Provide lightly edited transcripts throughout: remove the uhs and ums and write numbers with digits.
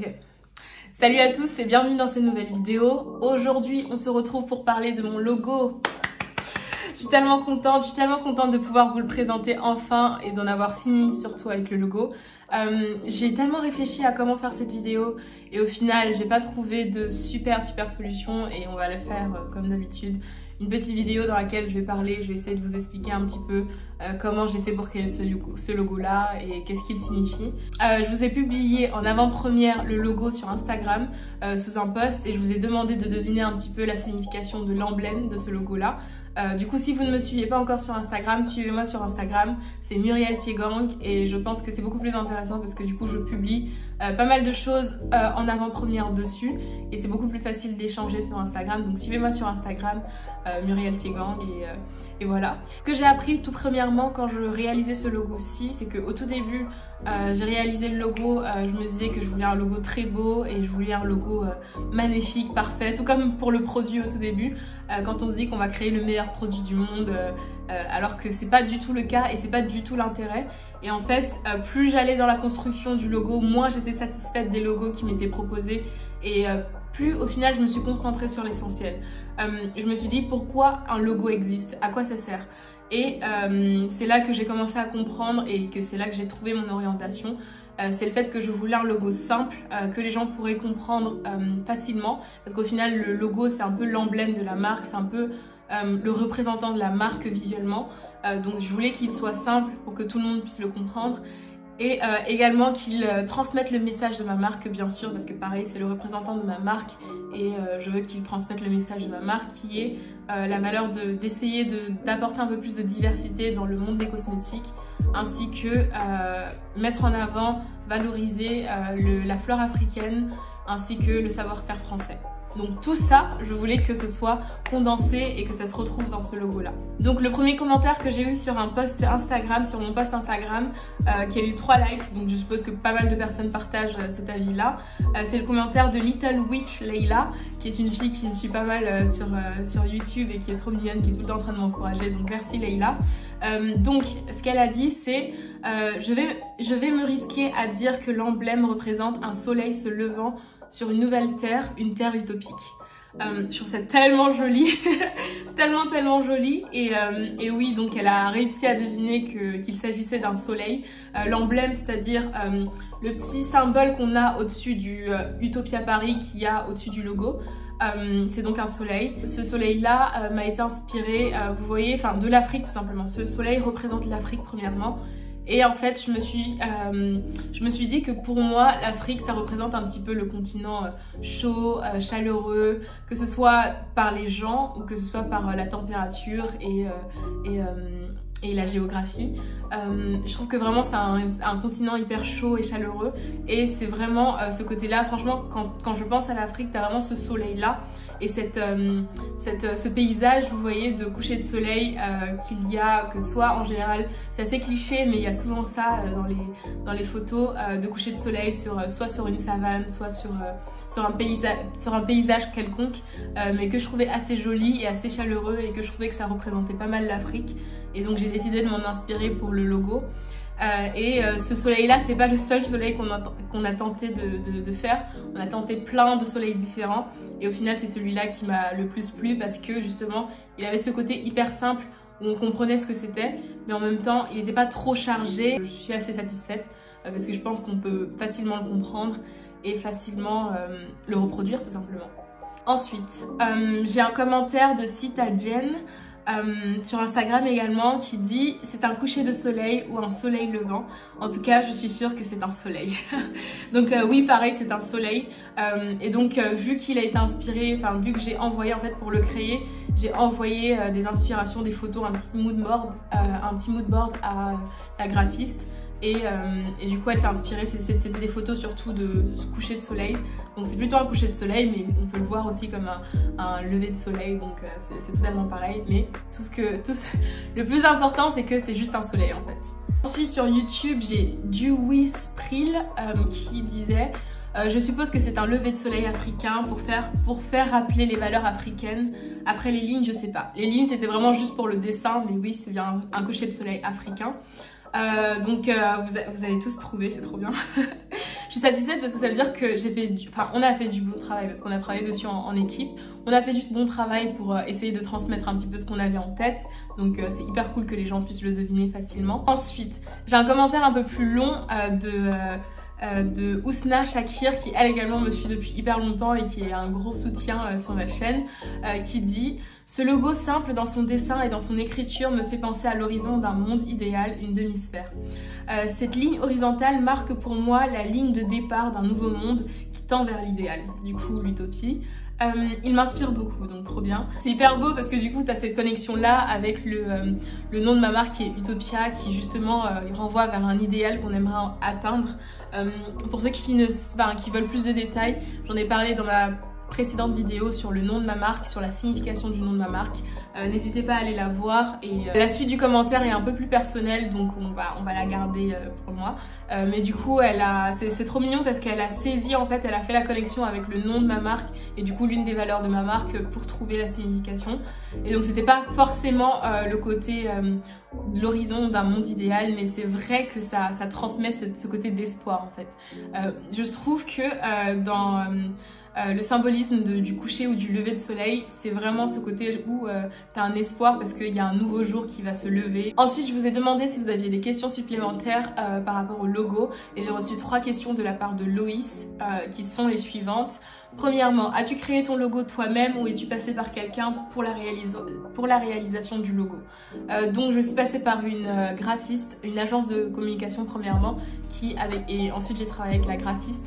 Okay. Salut à tous et bienvenue dans cette nouvelle vidéo. Aujourd'hui, on se retrouve pour parler de mon logo. Je suis tellement contente de pouvoir vous le présenter enfin et d'en avoir fini, surtout avec le logo. J'ai tellement réfléchi à comment faire cette vidéo et au final, j'ai pas trouvé de super solution et on va le faire comme d'habitude. Une petite vidéo dans laquelle je vais parler, je vais essayer de vous expliquer un petit peu comment j'ai fait pour créer ce logo-là et qu'est-ce qu'il signifie. Je vous ai publié en avant-première le logo sur Instagram sous un post et je vous ai demandé de deviner un petit peu la signification de l'emblème de ce logo-là. Du coup, si vous ne me suivez pas encore sur Instagram, suivez-moi sur Instagram, c'est Muriel Tiegang et je pense que c'est beaucoup plus intéressant parce que du coup, je publie pas mal de choses en avant-première dessus et c'est beaucoup plus facile d'échanger sur Instagram. Donc, suivez-moi sur Instagram, Muriel Tiegang et voilà. Ce que j'ai appris tout premièrement quand je réalisais ce logo-ci, c'est qu'au tout début, j'ai réalisé le logo, je me disais que je voulais un logo très beau et je voulais un logo magnifique, parfait, tout comme pour le produit au tout début, quand on se dit qu'on va créer le meilleur produit du monde, alors que c'est pas du tout le cas et c'est pas du tout l'intérêt. Et en fait, plus j'allais dans la construction du logo, moins j'étais satisfaite des logos qui m'étaient proposés et plus au final je me suis concentrée sur l'essentiel. Je me suis dit pourquoi un logo existe, à quoi ça sert. Et c'est là que j'ai commencé à comprendre et que c'est là que j'ai trouvé mon orientation. C'est le fait que je voulais un logo simple, que les gens pourraient comprendre facilement. Parce qu'au final, le logo, c'est un peu l'emblème de la marque, c'est un peu le représentant de la marque visuellement. Donc je voulais qu'il soit simple pour que tout le monde puisse le comprendre. Et également qu'il transmette le message de ma marque, bien sûr, parce que pareil, c'est le représentant de ma marque et je veux qu'il transmette le message de ma marque qui est la valeur d'essayer d'apporter un peu plus de diversité dans le monde des cosmétiques, ainsi que mettre en avant, valoriser la flore africaine, ainsi que le savoir-faire français. Donc tout ça, je voulais que ce soit condensé et que ça se retrouve dans ce logo-là. Donc le premier commentaire que j'ai eu sur un post Instagram, sur mon post Instagram, qui a eu 3 likes, donc je suppose que pas mal de personnes partagent cet avis-là, c'est le commentaire de Little Witch Leila, qui est une fille qui me suit pas mal sur YouTube et qui est trop mignonne, qui est tout le temps en train de m'encourager, donc merci Leila. Donc ce qu'elle a dit c'est je vais me risquer à dire que l'emblème représente un soleil se levant sur une nouvelle terre, une terre utopique. Je trouve ça tellement joli, tellement joli. Et oui, donc elle a réussi à deviner qu'il s'agissait d'un soleil. L'emblème, c'est-à-dire le petit symbole qu'on a au-dessus du Utopia Paris qu'il y a au-dessus du logo. C'est donc un soleil. Ce soleil-là m'a été inspiré, vous voyez, de l'Afrique tout simplement. Ce soleil représente l'Afrique premièrement. Et en fait, je me suis dit que pour moi, l'Afrique, ça représente un petit peu le continent chaud, chaleureux, que ce soit par les gens ou que ce soit par la température et la géographie. Je trouve que vraiment c'est un continent hyper chaud et chaleureux et c'est vraiment ce côté-là, franchement, quand je pense à l'Afrique, t'as vraiment ce soleil-là et ce paysage, vous voyez, de coucher de soleil qu'il y a, que soit en général, c'est assez cliché, mais il y a souvent ça dans les photos de coucher de soleil soit sur une savane, soit sur un paysage quelconque, mais que je trouvais assez joli et assez chaleureux et que je trouvais que ça représentait pas mal l'Afrique. Et donc j'ai décidé de m'en inspirer pour le logo. Ce soleil-là, c'est pas le seul soleil qu'on a tenté de faire. On a tenté plein de soleils différents. Et au final, c'est celui-là qui m'a le plus plu parce que justement, il avait ce côté hyper simple où on comprenait ce que c'était. Mais en même temps, il n'était pas trop chargé. Je suis assez satisfaite parce que je pense qu'on peut facilement le comprendre et facilement le reproduire tout simplement. Ensuite, j'ai un commentaire de Sita Jen sur Instagram également qui dit c'est un coucher de soleil ou un soleil levant. En tout cas, je suis sûre que c'est un soleil. Donc oui, pareil, c'est un soleil. Et donc vu qu'il a été inspiré, vu que j'ai envoyé en fait pour le créer, j'ai envoyé des inspirations, des photos, un petit mood board à la graphiste. Et du coup elle s'est inspirée, c'était des photos surtout de ce coucher de soleil. Donc c'est plutôt un coucher de soleil, mais on peut le voir aussi comme un lever de soleil, donc c'est totalement pareil. Mais le plus important c'est que c'est juste un soleil en fait. Ensuite sur YouTube j'ai Dewey Sprill qui disait je suppose que c'est un lever de soleil africain pour faire rappeler les valeurs africaines. Après les lignes, je sais pas. Les lignes c'était vraiment juste pour le dessin, mais oui c'est bien un coucher de soleil africain. Donc vous allez tous trouver, c'est trop bien. Je suis satisfaite parce que ça veut dire que on a fait du bon travail parce qu'on a travaillé dessus en équipe. On a fait du bon travail pour essayer de transmettre un petit peu ce qu'on avait en tête. Donc c'est hyper cool que les gens puissent le deviner facilement. Ensuite, j'ai un commentaire un peu plus long de Ousna Shakir qui elle également me suit depuis hyper longtemps et qui est un gros soutien sur ma chaîne, qui dit: ce logo simple dans son dessin et dans son écriture me fait penser à l'horizon d'un monde idéal, une demi-sphère. Cette ligne horizontale marque pour moi la ligne de départ d'un nouveau monde qui tend vers l'idéal, du coup l'utopie. Il m'inspire beaucoup, donc trop bien. C'est hyper beau parce que du coup tu as cette connexion là avec le nom de ma marque qui est Utopia, qui justement il renvoie vers un idéal qu'on aimerait atteindre. Pour ceux qui veulent plus de détails, j'en ai parlé dans ma précédente vidéo sur le nom de ma marque, sur la signification du nom de ma marque. N'hésitez pas à aller la voir. Et la suite du commentaire est un peu plus personnelle, donc on va la garder pour moi. Mais du coup, c'est trop mignon parce qu'elle a saisi, en fait, elle a fait la connexion avec le nom de ma marque et du coup l'une des valeurs de ma marque pour trouver la signification. Et donc c'était pas forcément le côté l'horizon d'un monde idéal, mais c'est vrai que ça transmet ce côté d'espoir en fait. Je trouve que dans le symbolisme du coucher ou du lever de soleil, c'est vraiment ce côté où tu as un espoir parce qu'il y a un nouveau jour qui va se lever. Ensuite, je vous ai demandé si vous aviez des questions supplémentaires par rapport au logo et j'ai reçu 3 questions de la part de Loïs qui sont les suivantes. Premièrement, as-tu créé ton logo toi-même ou es-tu passé par quelqu'un pour la réalisation du logo? Donc je suis passée par une graphiste, une agence de communication premièrement, et ensuite j'ai travaillé avec la graphiste.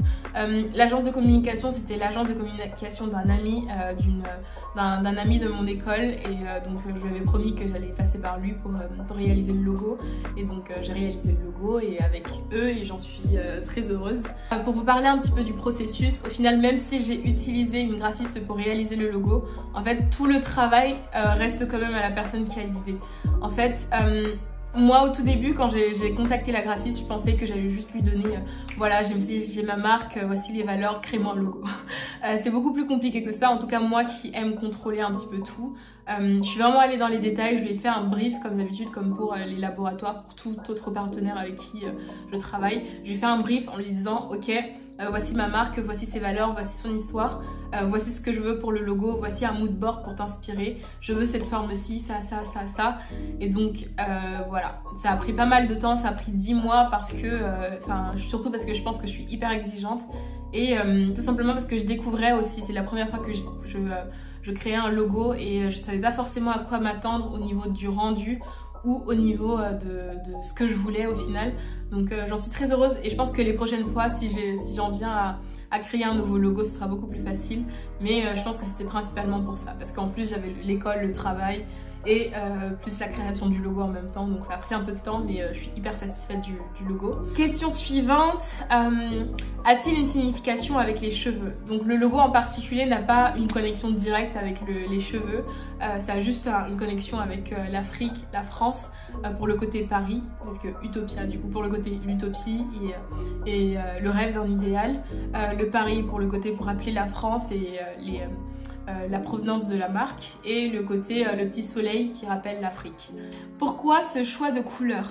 L'agence de communication, c'était l'agence de communication d'un ami, d'un ami de mon école et donc je lui avais promis que j'allais passer par lui pour réaliser le logo et donc j'ai réalisé le logo et avec eux et j'en suis très heureuse. Pour vous parler un petit peu du processus, au final même si j'ai utilisé une graphiste pour réaliser le logo, en fait tout le travail reste quand même à la personne qui a l'idée. En fait, moi au tout début quand j'ai contacté la graphiste, je pensais que j'allais juste lui donner voilà, j'ai ma marque, voici les valeurs, crée-moi un logo. C'est beaucoup plus compliqué que ça, en tout cas moi qui aime contrôler un petit peu tout. Je suis vraiment allée dans les détails, je lui ai fait un brief comme d'habitude, comme pour les laboratoires, pour tout autre partenaire avec qui je travaille. Je lui ai fait un brief en lui disant ok, voici ma marque, voici ses valeurs, voici son histoire, voici ce que je veux pour le logo, voici un mood board pour t'inspirer, je veux cette forme-ci, ça. Et donc voilà, ça a pris pas mal de temps, ça a pris 10 mois parce que, surtout parce que je pense que je suis hyper exigeante et tout simplement parce que je découvrais aussi, c'est la première fois que je créais un logo et je savais pas forcément à quoi m'attendre au niveau du rendu ou au niveau de ce que je voulais au final. Donc j'en suis très heureuse et je pense que les prochaines fois, si j'en viens à créer un nouveau logo, ce sera beaucoup plus facile. Mais je pense que c'était principalement pour ça, parce qu'en plus j'avais l'école, le travail et plus la création du logo en même temps, donc ça a pris un peu de temps, mais je suis hyper satisfaite du logo. Question suivante, a-t-il une signification avec les cheveux? Donc le logo en particulier n'a pas une connexion directe avec les cheveux, ça a juste une connexion avec l'Afrique, la France, pour le côté Paris, parce que Utopia du coup pour le côté l'utopie et le rêve d'un idéal, le Paris pour le côté pour rappeler la France et la provenance de la marque, et le côté le petit soleil qui rappelle l'Afrique. Pourquoi ce choix de couleurs?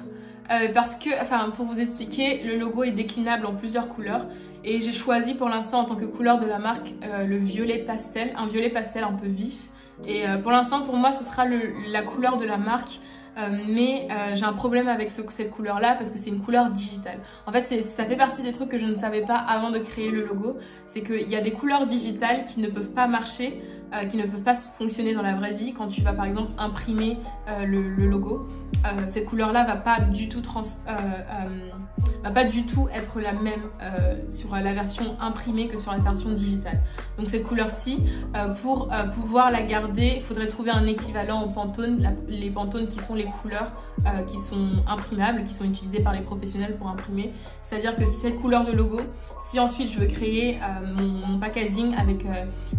Parce que, pour vous expliquer, le logo est déclinable en plusieurs couleurs et j'ai choisi pour l'instant en tant que couleur de la marque le violet pastel, un violet pastel un peu vif, et pour l'instant pour moi ce sera la couleur de la marque. Mais j'ai un problème avec cette couleur là parce que c'est une couleur digitale. En fait ça fait partie des trucs que je ne savais pas avant de créer le logo, c'est qu'il y a des couleurs digitales qui ne peuvent pas marcher, qui ne peuvent pas fonctionner dans la vraie vie quand tu vas par exemple imprimer le logo. Cette couleur là va pas du tout être la même sur la version imprimée que sur la version digitale. Donc cette couleur-ci, pour pouvoir la garder, il faudrait trouver un équivalent en Pantone. Les Pantone qui sont les couleurs qui sont imprimables, qui sont utilisées par les professionnels pour imprimer. C'est-à-dire que cette couleur de logo, si ensuite je veux créer mon packaging avec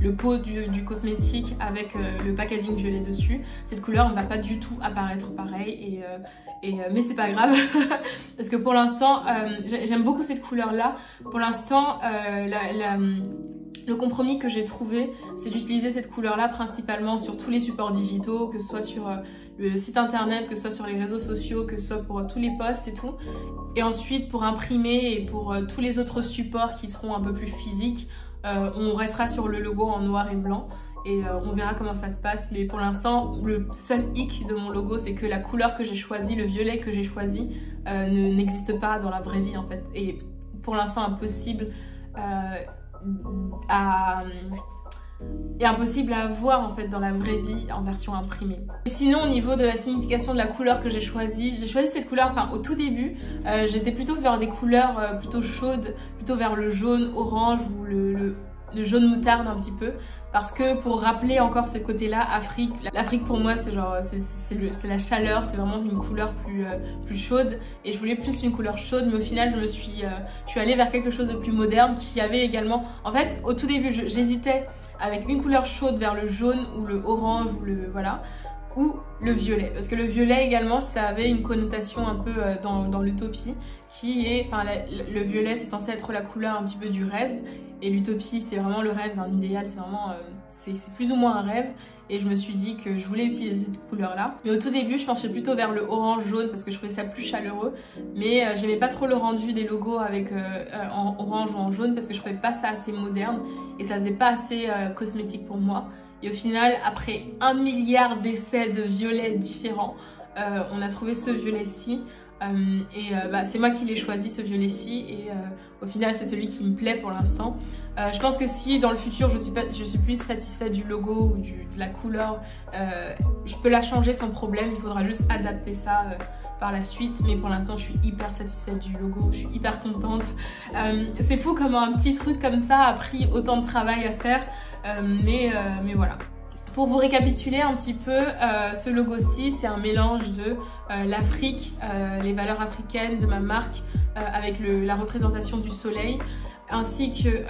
le pot du cosmétique, avec le packaging violet dessus, cette couleur ne va pas du tout apparaître pareil. Mais c'est pas grave parce que pour l'instant j'aime beaucoup cette couleur là. Pour l'instant Le compromis que j'ai trouvé, c'est d'utiliser cette couleur-là principalement sur tous les supports digitaux, que ce soit sur le site internet, que ce soit sur les réseaux sociaux, que ce soit pour tous les posts et tout. Et ensuite, pour imprimer et pour tous les autres supports qui seront un peu plus physiques, on restera sur le logo en noir et blanc. Et on verra comment ça se passe. Mais pour l'instant, le seul hic de mon logo, c'est que la couleur que j'ai choisie, le violet que j'ai choisi, n'existe pas dans la vraie vie en fait. Et pour l'instant, impossible à voir en fait dans la vraie vie en version imprimée. Et sinon au niveau de la signification de la couleur que j'ai choisi cette couleur, enfin au tout début j'étais plutôt vers des couleurs plutôt chaudes, plutôt vers le jaune, orange ou le jaune moutarde un petit peu, parce que pour rappeler encore ce côté-là, l'Afrique pour moi c'est genre c'est la chaleur, c'est vraiment une couleur plus chaude et je voulais plus une couleur chaude, mais au final je suis allée vers quelque chose de plus moderne qui avait également, en fait au tout début j'hésitais avec une couleur chaude vers le jaune ou le orange ou ou le violet, parce que le violet également ça avait une connotation un peu dans l'utopie qui est, enfin le violet c'est censé être la couleur un petit peu du rêve et l'utopie c'est vraiment le rêve d'un idéal, c'est vraiment c'est plus ou moins un rêve et je me suis dit que je voulais utiliser cette couleur là. Mais au tout début je penchais plutôt vers le orange jaune parce que je trouvais ça plus chaleureux, mais j'aimais pas trop le rendu des logos avec en orange ou en jaune parce que je trouvais pas ça assez moderne et ça faisait pas assez cosmétique pour moi. Et au final, après 1 milliard d'essais de violets différents, on a trouvé ce violet-ci. C'est moi qui l'ai choisi, ce violet-ci, et au final c'est celui qui me plaît pour l'instant. Je pense que si dans le futur je suis plus satisfaite du logo ou de la couleur, je peux la changer sans problème, il faudra juste adapter ça par la suite, mais pour l'instant je suis hyper satisfaite du logo, je suis hyper contente. C'est fou comment un petit truc comme ça a pris autant de travail à faire, mais voilà. Pour vous récapituler un petit peu, ce logo-ci, c'est un mélange de l'Afrique, les valeurs africaines de ma marque, avec la représentation du soleil, ainsi que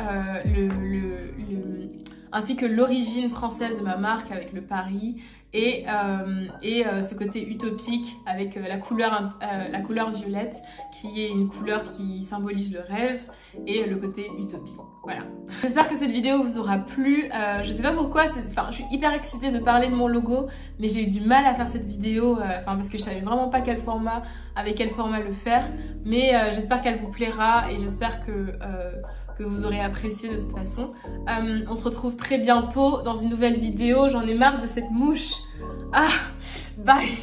l'origine française de ma marque avec le Paris et ce côté utopique avec la couleur violette qui est une couleur qui symbolise le rêve et le côté utopie. Voilà. J'espère que cette vidéo vous aura plu. Je sais pas pourquoi, je suis hyper excitée de parler de mon logo, mais j'ai eu du mal à faire cette vidéo parce que je savais vraiment pas avec quel format le faire. Mais j'espère qu'elle vous plaira et j'espère que vous aurez apprécié de toute façon. On se retrouve très bientôt dans une nouvelle vidéo. J'en ai marre de cette mouche. Ah, bye.